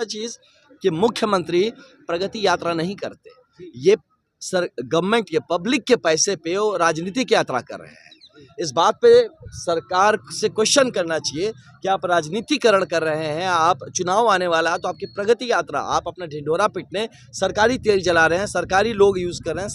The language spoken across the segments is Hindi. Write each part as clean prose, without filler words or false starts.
दूसरा चीज कि मुख्यमंत्री प्रगति यात्रा नहीं करते, ये गवर्नमेंट के पब्लिक के पैसे पे वो राजनीतिक यात्रा कर रहे हैं। इस बात पे सरकार से क्वेश्चन करना चाहिए कि आप राजनीतिकरण कर रहे हैं, आप चुनाव आने वाला है तो आपकी प्रगति यात्रा, आप अपना ढिंढोरा पीटने सरकारी तेल जला रहे हैं, सरकारी लोग यूज कर रहे हैं,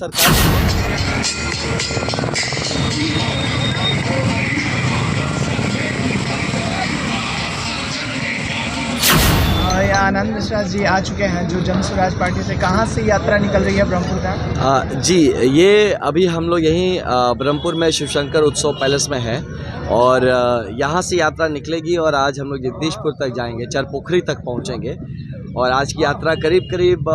आनंद मिश्रा जी आ चुके हैं जो जन स्वराज पार्टी से। कहाँ से यात्रा निकल रही है ब्रह्मपुर का? जी, ये अभी हम लोग यहीं ब्रह्मपुर में शिवशंकर उत्सव पैलेस में है और यहाँ से यात्रा निकलेगी और आज हम लोग जगदीशपुर तक जाएंगे, चरपोखरी तक पहुँचेंगे और आज की यात्रा करीब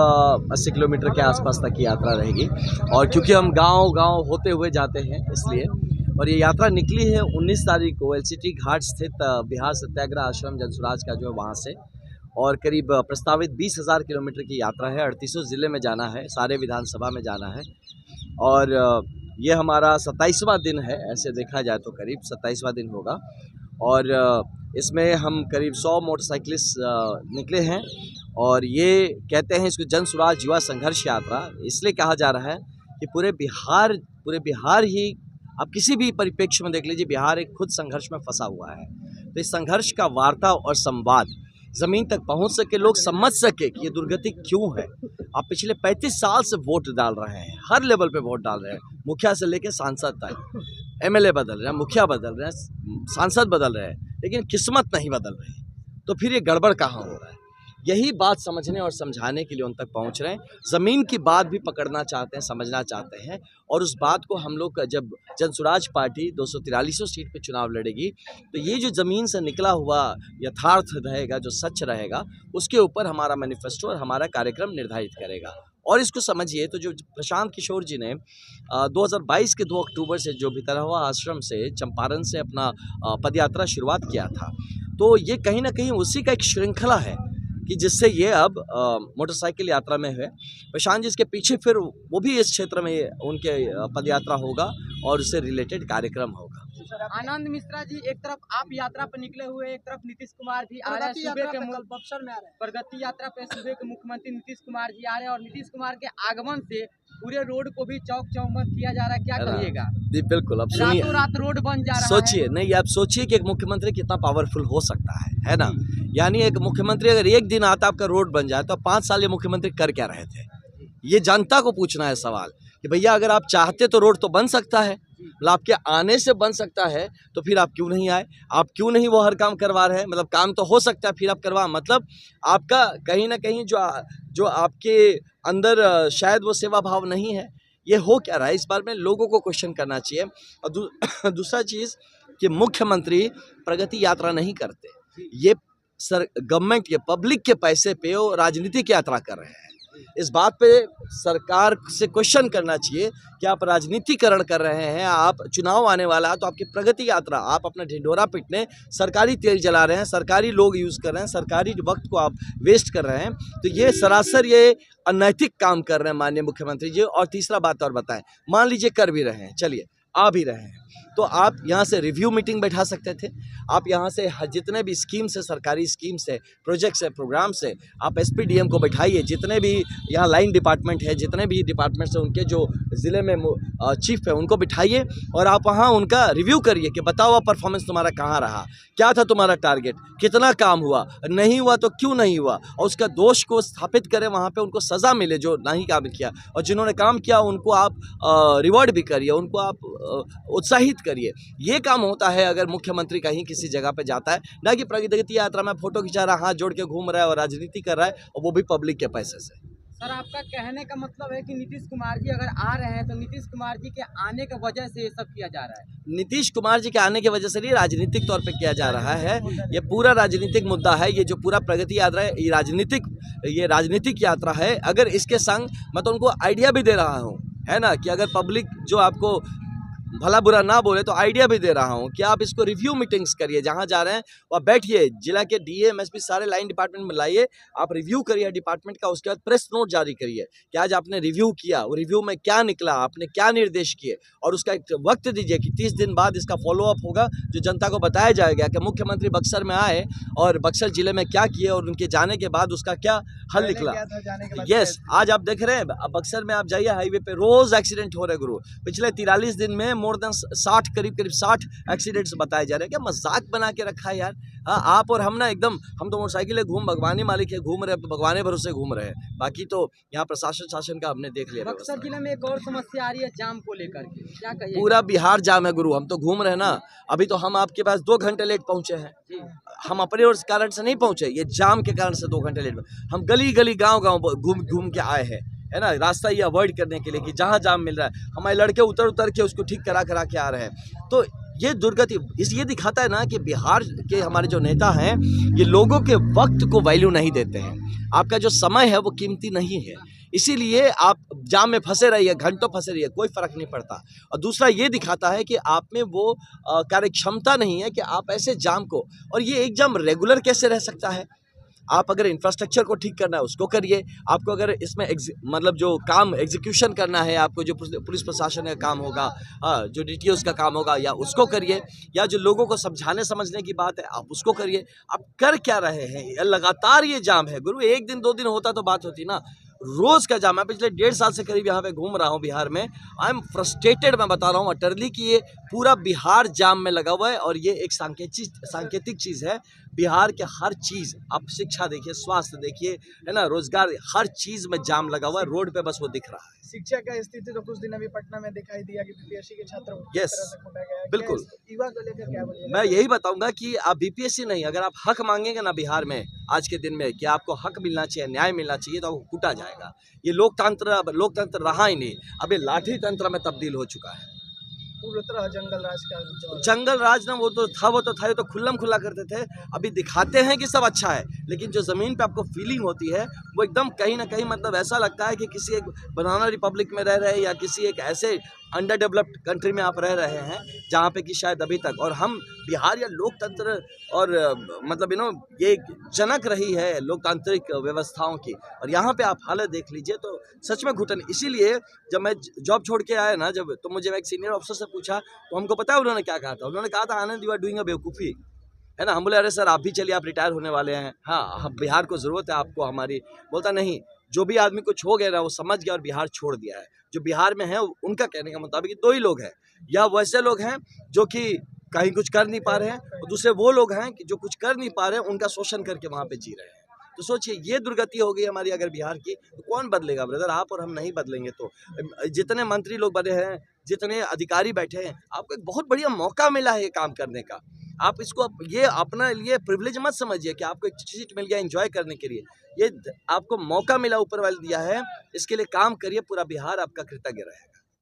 80 किलोमीटर के आसपास तक की यात्रा रहेगी। और क्योंकि हम गांव होते हुए जाते हैं इसलिए, और ये यात्रा निकली है 19 तारीख को एलसीटी घाट स्थित बिहार सत्याग्रह आश्रम जनसुराज का जो है वहाँ से, और करीब प्रस्तावित 20,000 किलोमीटर की यात्रा है। 38 ज़िले में जाना है, सारे विधानसभा में जाना है और ये हमारा 27वां दिन है, ऐसे देखा जाए तो करीब 27वां दिन होगा। और इसमें हम करीब 100 मोटरसाइकिलिस्ट निकले हैं और ये कहते हैं इसको जन स्वराज युवा संघर्ष यात्रा इसलिए कहा जा रहा है कि पूरे बिहार ही, आप किसी भी परिप्रेक्ष्य में देख लीजिए, बिहार एक खुद संघर्ष में फंसा हुआ है। तो इस संघर्ष का वार्ता और संवाद ज़मीन तक पहुंच सके, लोग समझ सके कि ये दुर्गति क्यों है। आप पिछले 35 साल से वोट डाल रहे हैं, हर लेवल पे वोट डाल रहे हैं, मुखिया से लेकर सांसद तक, एमएलए बदल रहे हैं, मुखिया बदल रहे हैं, सांसद बदल रहे हैं, लेकिन किस्मत नहीं बदल रही। तो फिर ये गड़बड़ कहाँ हो रहा है? यही बात समझने और समझाने के लिए उन तक पहुंच रहे हैं। ज़मीन की बात भी पकड़ना चाहते हैं, समझना चाहते हैं, और उस बात को हम लोग जब जनसुराज पार्टी 243 सीट पे चुनाव लड़ेगी तो ये जो ज़मीन से निकला हुआ यथार्थ रहेगा, जो सच रहेगा, उसके ऊपर हमारा मैनिफेस्टो और हमारा कार्यक्रम निर्धारित करेगा। और इसको समझिए तो जो प्रशांत किशोर जी ने 2022 के 2 अक्टूबर से जो भितरहवा आश्रम से चंपारण से अपना पदयात्रा शुरुआत किया था, तो ये कहीं ना कहीं उसी का एक श्रृंखला है कि जिससे ये अब मोटरसाइकिल यात्रा में है। प्रशांत जी इसके पीछे फिर वो भी इस क्षेत्र में उनके पदयात्रा होगा और उससे रिलेटेड कार्यक्रम होगा। आनंद मिश्रा जी, एक तरफ आप यात्रा पर निकले हुए, एक तरफ नीतीश कुमार जी आ रहे हैं, सूबे के बक्सर में आ रहे हैं, प्रगति यात्रा पे सूबे के मुख्यमंत्री नीतीश कुमार जी आ रहे हैं और नीतीश कुमार के आगमन से पूरे रोड को भी चौक चौबंद किया जा रहा है, क्या करिएगा? जी बिल्कुल, अब सुनिए, रातों रात रोड बन जा रहा है। सोचिए नहीं, आप सोचिए कि एक मुख्यमंत्री कितना पावरफुल हो सकता है ना? यानी एक मुख्यमंत्री अगर एक दिन आता आपका रोड बन जाए तो 5 साल ये मुख्यमंत्री कर क्या रहे थे? ये जनता को पूछना है सवाल कि भैया अगर आप चाहते तो रोड तो बन सकता है, मतलब आपके आने से बन सकता है, तो फिर आप क्यों नहीं आए? आप क्यों नहीं वो हर काम करवा रहे हैं? मतलब काम तो हो सकता है, फिर आप करवा, मतलब आपका कहीं ना कहीं जो आपके अंदर शायद वो सेवा भाव नहीं है। ये हो क्या रहा है? इस बार में लोगों को क्वेश्चन करना चाहिए। और दूसरा चीज़ कि मुख्यमंत्री प्रगति यात्रा नहीं करते, ये गवर्नमेंट के पब्लिक के पैसे पे वो राजनीतिक यात्रा कर रहे हैं। इस बात पे सरकार से क्वेश्चन करना चाहिए कि आप राजनीतिकरण कर रहे हैं, आप चुनाव आने वाला है तो आपकी प्रगति यात्रा, आप अपना ढिंढोरा पीटने सरकारी तेल जला रहे हैं, सरकारी लोग यूज़ कर रहे हैं, सरकारी वक्त को आप वेस्ट कर रहे हैं। तो ये सरासर ये अनैतिक काम कर रहे हैं माननीय मुख्यमंत्री जी। और तीसरा बात और बताएं, मान लीजिए कर भी रहे हैं, चलिए आ भी रहे हैं, तो आप यहाँ से रिव्यू मीटिंग बैठा सकते थे। आप यहाँ से जितने भी स्कीम्स है, सरकारी स्कीम्स है, प्रोजेक्ट्स है, प्रोग्राम्स है, आप एसपीडीएम को बैठाइए, जितने भी यहाँ लाइन डिपार्टमेंट है, जितने भी डिपार्टमेंट्स हैं, उनके जो ज़िले में चीफ है उनको बिठाइए और आप वहाँ उनका रिव्यू करिए कि बताओ परफॉर्मेंस तुम्हारा कहाँ रहा, क्या था तुम्हारा टारगेट, कितना काम हुआ, नहीं हुआ तो क्यों नहीं हुआ, और उसका दोष को स्थापित करें, वहाँ पे उनको सज़ा मिले जो नहीं काम किया, और जिन्होंने काम किया उनको आप रिवॉर्ड भी करिए, उनको आप उत्साहित करिए। ये काम होता है अगर मुख्यमंत्री कहीं किसी जगह पे जाता है, ना कि प्रगति यात्रा में फोटो खिंचा रहा है, हाथ जोड़ के घूम रहा है और राजनीति कर रहा है, और वो भी पब्लिक के पैसे से। सर, आपका कहने का मतलब है कि नीतीश कुमार जी अगर आ रहे हैं तो नीतीश कुमार जी के आने की वजह से ये सब किया जा रहा है? नीतीश कुमार जी के आने की वजह से नहीं, राजनीतिक तौर पे किया जा रहा है। ये पूरा राजनीतिक मुद्दा है। ये जो पूरा प्रगति यात्रा है ये राजनीतिक यात्रा है। अगर इसके संग मैं तो उनको आइडिया भी दे रहा हूँ, है ना, कि अगर पब्लिक जो आपको भला बुरा ना बोले तो आइडिया भी दे रहा हूँ कि आप इसको रिव्यू मीटिंग्स करिए, जहाँ जा रहे हैं वहाँ बैठिए, जिला के डीए एमएसपी सारे लाइन डिपार्टमेंट में लाइए, आप रिव्यू करिए डिपार्टमेंट का, उसके बाद प्रेस नोट जारी करिए कि आज आपने रिव्यू किया, वो रिव्यू में क्या निकला, आपने क्या निर्देश किए, और उसका एक वक्त दीजिए कि 30 दिन बाद इसका फॉलोअप होगा, जो जनता को बताया जाएगा कि मुख्यमंत्री बक्सर में आए और बक्सर जिले में क्या किए और उनके जाने के बाद उसका क्या हल निकला। यस, आज आप देख रहे हैं बक्सर में, आप जाइए हाईवे पे रोज एक्सीडेंट हो रहे गुरु, पिछले 43 दिन में मोर देन 60 करीब 60 एक्सीडेंट्स बताए जा रहे हैं। क्या मजाक बना के रखा है यार। हाँ, आप और हम ना एकदम, हम तो मोटरसाइकिल घूम भगवानी मालिक है, घूम रहे, भगवाने भरोसे घूम रहे हैं, बाकी तो यहाँ प्रशासन शासन का हमने देख लिया। बक्सर जिले में एक और समस्या आ रही है जाम को लेकर के, क्या कहिए? पूरा बिहार जाम है गुरु, हम तो घूम रहे हैं ना, अभी तो हम आपके पास 2 घंटे लेट पहुंचे हैं, हम अपने और कारण से नहीं पहुंचे, ये जाम के कारण से 2 घंटे लेट। हम गली गली गांव गांव घूम के आए हैं, है ना, रास्ता ये अवॉइड करने के लिए कि जहाँ जाम मिल रहा है हमारे लड़के उतर के उसको ठीक करा के आ रहे हैं। तो ये दुर्गति ये दिखाता है ना कि बिहार के हमारे जो नेता हैं ये लोगों के वक्त को वैल्यू नहीं देते हैं। आपका जो समय है वो कीमती नहीं है, इसीलिए आप जाम में फंसे रहिए, घंटों फंसे रहिए, कोई फर्क नहीं पड़ता। और दूसरा ये दिखाता है कि आप में वो कार्य क्षमता नहीं है कि आप ऐसे जाम को, और ये एक जाम रेगुलर कैसे रह सकता है। आप अगर इंफ्रास्ट्रक्चर को ठीक करना है उसको करिए, आपको अगर इसमें मतलब जो काम एग्जीक्यूशन करना है, आपको जो पुलिस प्रशासन का काम होगा, जो डीटीओ का काम होगा, या उसको करिए, या जो लोगों को समझाने समझने की बात है आप उसको करिए। आप कर क्या रहे हैं? लगातार ये जाम है गुरु, 1 दिन 2 दिन होता तो बात होती ना, रोज का जाम है। पिछले 1.5 साल से करीब यहाँ पे घूम रहा हूँ बिहार में, आई एम फ्रस्ट्रेटेड, मैं बता रहा हूँ अटरली कि ये पूरा बिहार जाम में लगा हुआ है। और ये एक सांकेतिक चीज़ है, बिहार के हर चीज़, आप शिक्षा देखिए, स्वास्थ्य देखिए, है ना, रोजगार, हर चीज़ में जाम लगा हुआ है, रोड पे बस वो दिख रहा है। शिक्षा का स्थिति तो कुछ दिन अभी पटना में दिखाई दिया कि बीपीएससी के छात्रों को यस, बिल्कुल, युवा को लेकर क्या बोलिए? मैं यही बताऊंगा कि आप बीपीएससी नहीं, अगर आप हक मांगेंगे ना बिहार में आज के दिन में कि आपको हक मिलना चाहिए, न्याय मिलना चाहिए, तो आपको कूटा जाएगा। ये लोकतंत्र रहा ही नहीं, अब ये लाठी तंत्र में तब्दील हो चुका है। जंगल राज ना, वो तो था, ये तो खुल्लम खुल्ला करते थे। अभी दिखाते हैं कि सब अच्छा है, लेकिन जो ज़मीन पे आपको फीलिंग होती है वो एकदम कहीं ना कहीं, मतलब ऐसा लगता है कि किसी एक बनाना रिपब्लिक में रह रहे हैं, या किसी एक ऐसे अंडर डेवलप्ड कंट्री में आप रह रहे हैं जहाँ पे कि शायद अभी तक, और हम बिहार या लोकतंत्र और मतलब ये जनक रही है लोकतांत्रिक व्यवस्थाओं की, और यहाँ पे आप हालत देख लीजिए तो सच में घुटन। इसीलिए जब मैं जॉब छोड़ के आया ना, जब तो मुझे एक सीनियर ऑफिसर से पूछा, तो हमको पता है उन्होंने क्या कहा था। उन्होंने कहा था, आनंद, यू आर डूइंग अ बेवकूफ़ी, है ना। हम बोले, अरे सर आप भी चलिए, आप रिटायर होने वाले हैं, हाँ बिहार को ज़रूरत है आपको हमारी। बोलता नहीं, जो भी आदमी कुछ हो गया ना वो समझ गया और बिहार छोड़ दिया है। जो बिहार में है उनका कहने का मुताबिक 2 ही लोग हैं, या वैसे लोग हैं जो कि कहीं कुछ कर नहीं पा रहे हैं, और दूसरे वो लोग हैं कि जो कुछ कर नहीं पा रहे हैं, उनका शोषण करके वहाँ पे जी रहे हैं। तो सोचिए, ये दुर्गति हो गई हमारी अगर बिहार की, तो कौन बदलेगा ब्रदर? आप और हम नहीं बदलेंगे तो। जितने मंत्री लोग बने हैं, जितने अधिकारी बैठे हैं, आपको एक बहुत बढ़िया मौका मिला है ये काम करने का। आप इसको ये अपना लिए प्रिविलेज मत समझिए कि आपको एक सीट मिल गया एंजॉय करने के लिए। ये आपको मौका मिला, ऊपर वाले दिया है, इसके लिए काम करिए, पूरा बिहार आपका कृतज्ञ रहेगा।